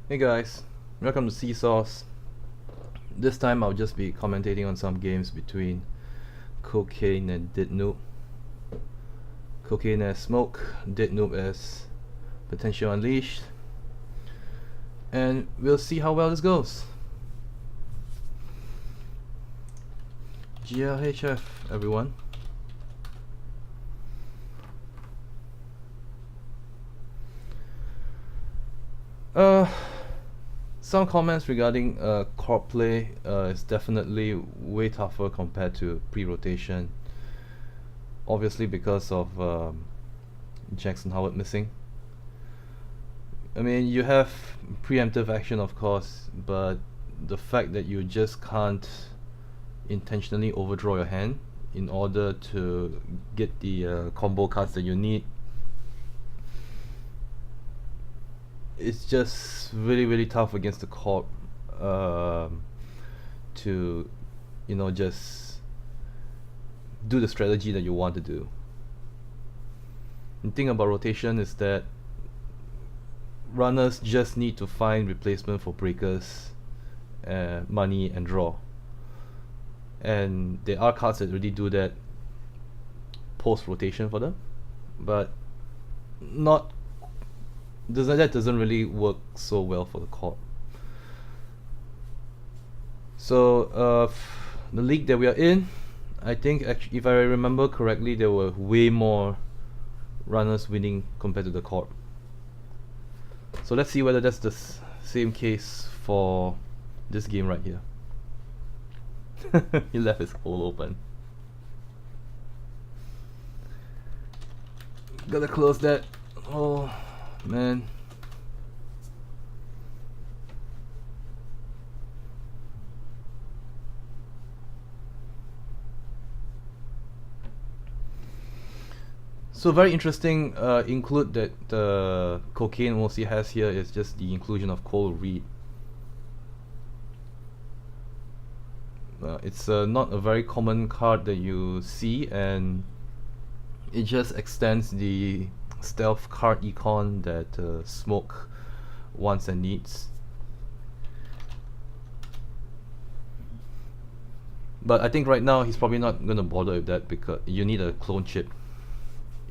Hey guys, welcome to Seesaws. This time I'll just be commentating on some games between Kokane and deadnoob. Kokane as Smoke, deadnoob as Potential Unleashed, and we'll see how well this goes. GLHF everyone. Some comments regarding core play is definitely way tougher compared to pre-rotation. Obviously because of Jackson Howard missing. I mean, you have preemptive action, of course, but the fact that you just can't intentionally overdraw your hand in order to get the combo cards that you need, it's just really tough against the corp to, just do the strategy that you want to do. The thing about rotation is that runners just need to find replacement for breakers, money, and draw. And there are cards that really do that post rotation for them, but that doesn't really work so well for the corp. So the league that we are in, I think if I remember correctly, there were way more runners winning compared to the corp. So let's see whether that's the same case for this game right here. He left his hole open. Gotta close that. Oh man. So very interesting include that the Kokane mostly has here is just the inclusion of Cole Reed. It's not a very common card that you see, and it just extends the stealth card econ that Smoke wants and needs. But I think right now he's probably not going to bother with that because you need a clone chip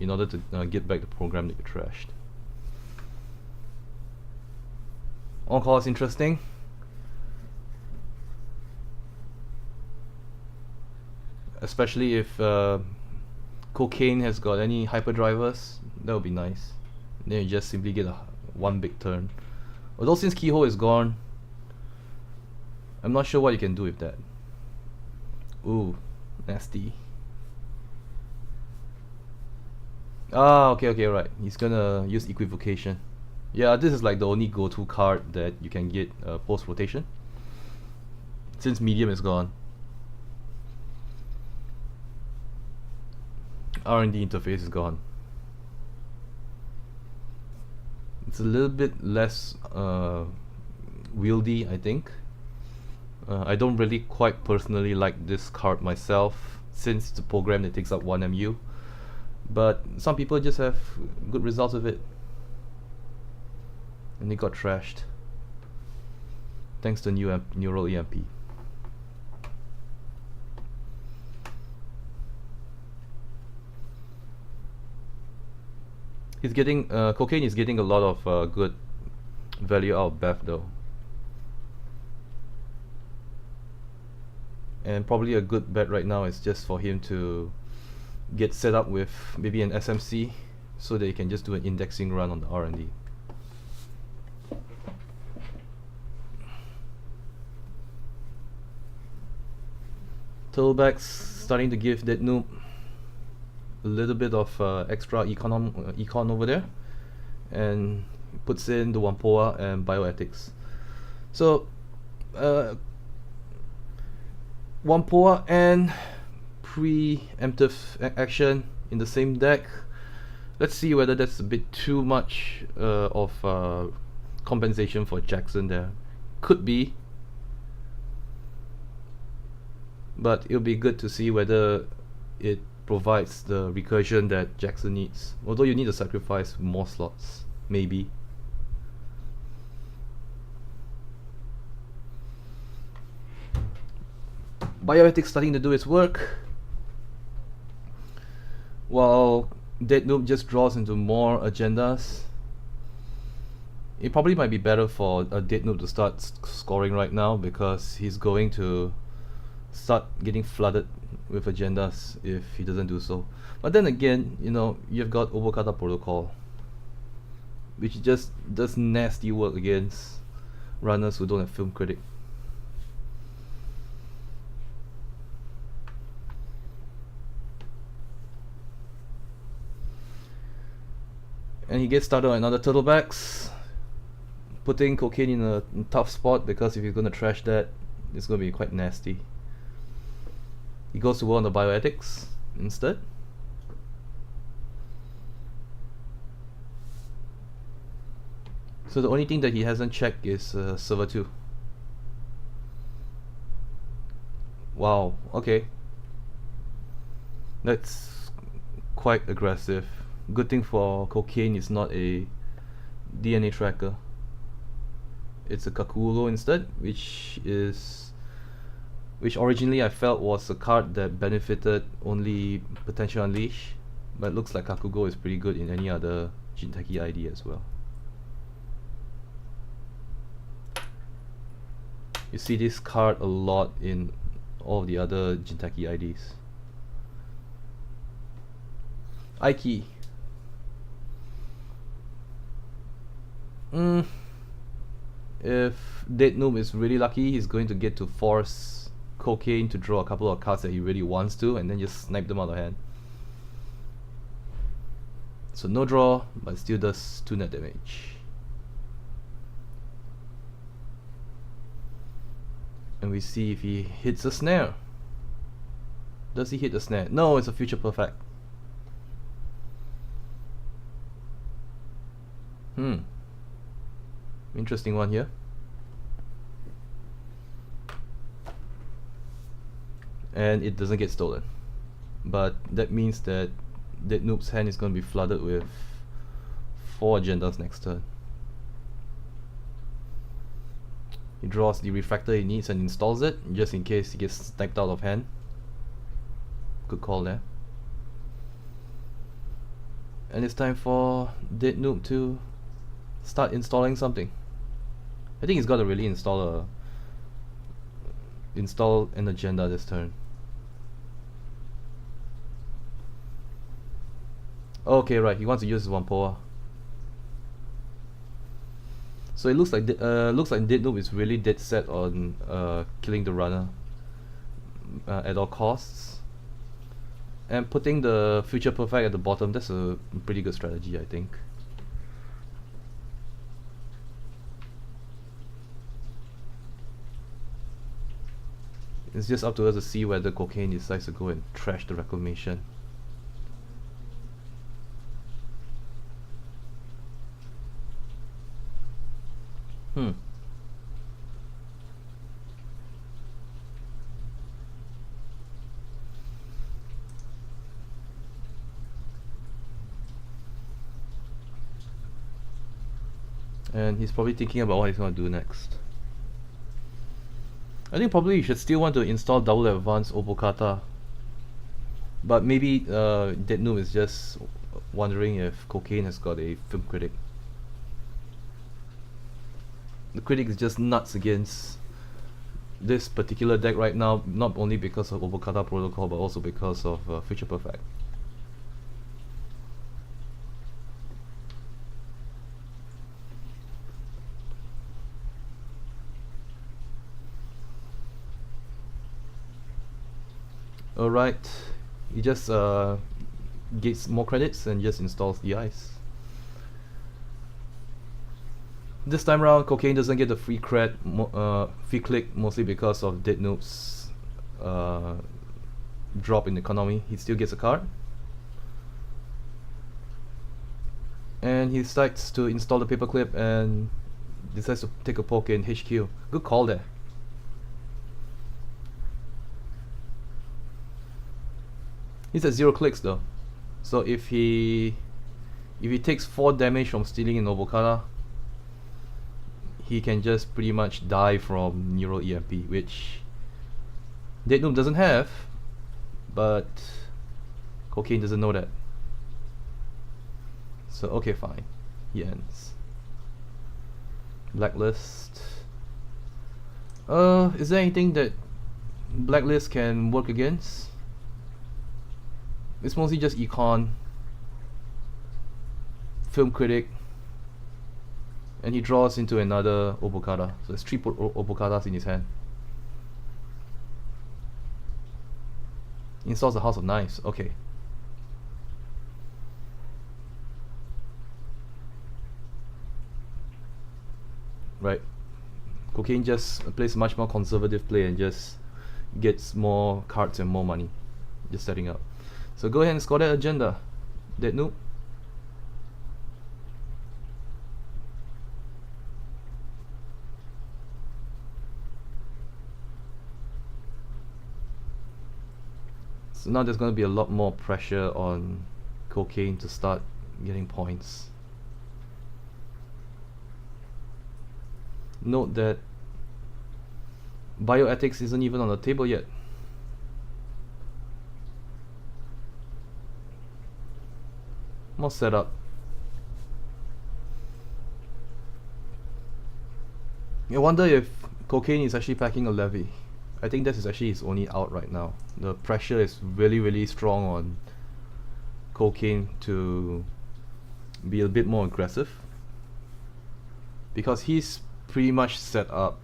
in order to get back the program that you trashed. On call is interesting. Especially if Kokane has got any hyperdrivers, that would be nice. Then you just simply get one big turn. Although since Keyhole is gone, I'm not sure what you can do with that. Ooh, nasty. Ah, okay, right. He's gonna use Equivocation. Yeah, this is like the only go-to card that you can get post-rotation, since Medium is gone. R&D interface is gone. It's a little bit less wieldy, I think. I don't really quite personally like this card myself, since it's a program that takes up 1 MU. But some people just have good results with it. And they got trashed. Thanks to Neural EMP. He's getting Kokane is getting a lot of good value out of Beth though, and probably a good bet right now is just for him to get set up with maybe an SMC so that he can just do an indexing run on the R&D. Turtleback's starting to give deadnoob a little bit of extra econ over there, and puts in the Wampoa and Bioethics. So Wampoa and preemptive action in the same deck. Let's see whether that's a bit too much of compensation for Jackson there. Could be, but it'll be good to see whether it provides the recursion that Jackson needs. Although you need to sacrifice more slots, maybe. Bioethics starting to do its work, while deadnoob just draws into more agendas. It probably might be better for a deadnoob to start scoring right now, because he's going to start getting flooded with agendas if he doesn't do so. But then again, you know, you've got Obokata Protocol, which just does nasty work against runners who don't have film critic. And he gets started on another turtlebacks, putting Kokane in a tough spot, because if he's gonna trash that, it's gonna be quite nasty. He goes to war on the bioethics instead. So the only thing that he hasn't checked is server 2. Wow, okay. That's quite aggressive. Good thing for Kokane is not a DNA tracker. It's a Kakugo instead, which originally I felt was a card that benefited only Potential Unleash, but it looks like Kakugo is pretty good in any other Jinteki ID as well. You see this card a lot in all of the other Jinteki IDs. Aiki. If deadnoob is really lucky, he's going to get to force Kokane to draw a couple of cards that he really wants to, and then just snipe them out of hand. So no draw, but still does 2 net damage. And we see if he hits a snare. Does he hit the snare? No, it's a future perfect. Interesting one here. And it doesn't get stolen. But that means that deadnoob's hand is going to be flooded with 4 agendas next turn. He draws the refractor he needs and installs it, just in case he gets sniped out of hand. Good call there. And it's time for deadnoob to start installing something. I think he's got to really install an agenda this turn. Okay, right, he wants to use his Wampoa. So it looks like deadnoob is really dead set on killing the runner at all costs. And putting the future perfect at the bottom, that's a pretty good strategy, I think. It's just up to us to see whether Kokane decides to go and trash the reclamation. And he's probably thinking about what he's going to do next. I think probably you should still want to install double advanced Obokata, but maybe deadnoob is just wondering if Kokane has got a film critic. The critic is just nuts against this particular deck right now, not only because of Obokata Protocol, but also because of Future Perfect. Alright, he just gets more credits and just installs the ice. This time around, Kokane doesn't get the free click, mostly because of deadnoob's drop in economy. He still gets a card. And he starts to install the paperclip and decides to take a poke in HQ. Good call there. He's at 0 clicks though, so if he takes 4 damage from stealing in Obokata, he can just pretty much die from Neural EMP, which deadnoob doesn't have, but Kokane doesn't know that. So okay, fine. He ends. Blacklist. Is there anything that Blacklist can work against? It's mostly just econ, film critic, and he draws into another obokata. So there's 3 obokatas in his hand. Installs the House of Knives. Okay. Right. Kokane just plays much more conservative play and just gets more cards and more money. Just setting up. So go ahead and score that agenda, deadnoob. So now there's going to be a lot more pressure on Kokane to start getting points. Note that bioethics isn't even on the table yet. More setup. I wonder if Kokane is actually packing a levy. I think this is actually his only out right now. The pressure is really strong on Kokane to be a bit more aggressive, because he's pretty much set up.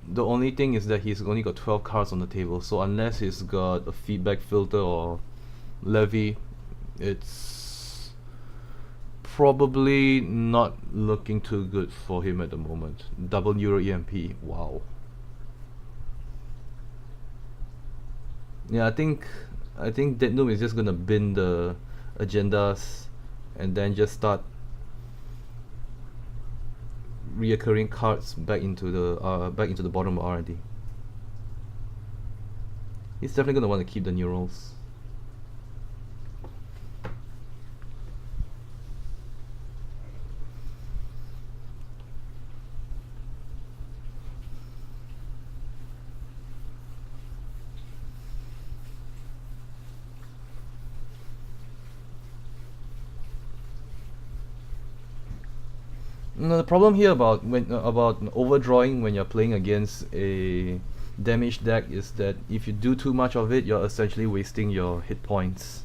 The only thing is that he's only got 12 cards on the table, so unless he's got a feedback filter or levy, it's probably not looking too good for him at the moment. Double Euro EMP, wow. Yeah, I think deadnoob is just gonna bin the agendas and then just start reoccurring cards back into the bottom of R&D. He's definitely gonna want to keep the new rolls. No, the problem here about overdrawing when you're playing against a damaged deck is that if you do too much of it, you're essentially wasting your hit points.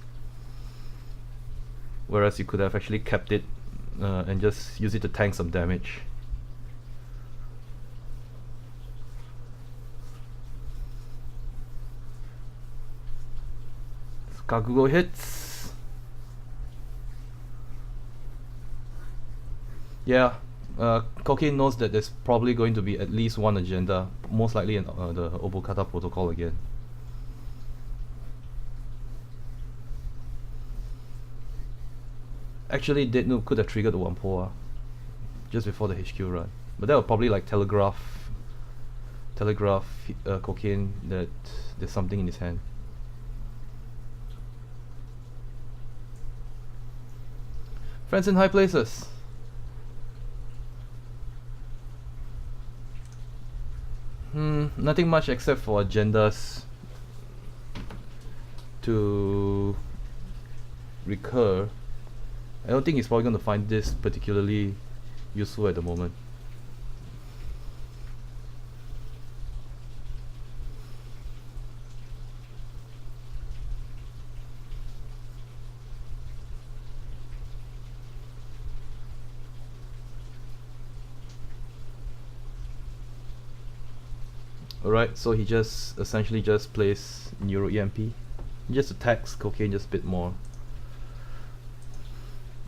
Whereas you could have actually kept it and just use it to tank some damage. Kakugo hits. Yeah, Kokane knows that there's probably going to be at least one agenda, most likely in the Obokata protocol again. Actually, deadnoob could have triggered the Wampoa just before the HQ run, but that would probably like telegraph Kokane that there's something in his hand. Friends in high places. Nothing much except for agendas to recur. I don't think he's probably going to find this particularly useful at the moment. Alright, so he just essentially just plays Neuro EMP. He just attacks Kokane just a bit more.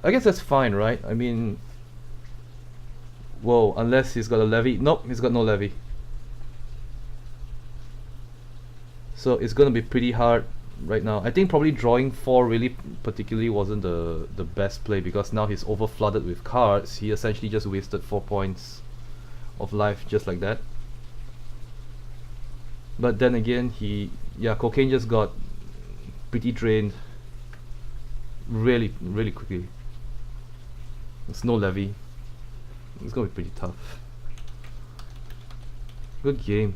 I guess that's fine, right? I mean, whoa, unless he's got a levy. Nope, he's got no levy. So it's gonna be pretty hard right now. I think probably drawing 4 really particularly wasn't the best play, because now he's over flooded with cards. He essentially just wasted 4 points of life just like that. But then again, Kokane just got pretty drained really quickly. There's no levy. It's gonna be pretty tough. Good game.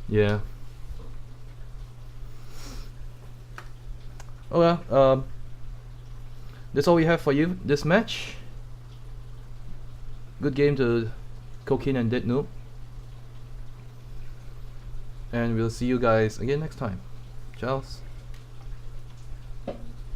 Yeah. Oh well, that's all we have for you this match. Good game to Kokane and deadnoob. And we'll see you guys again next time. Ciao.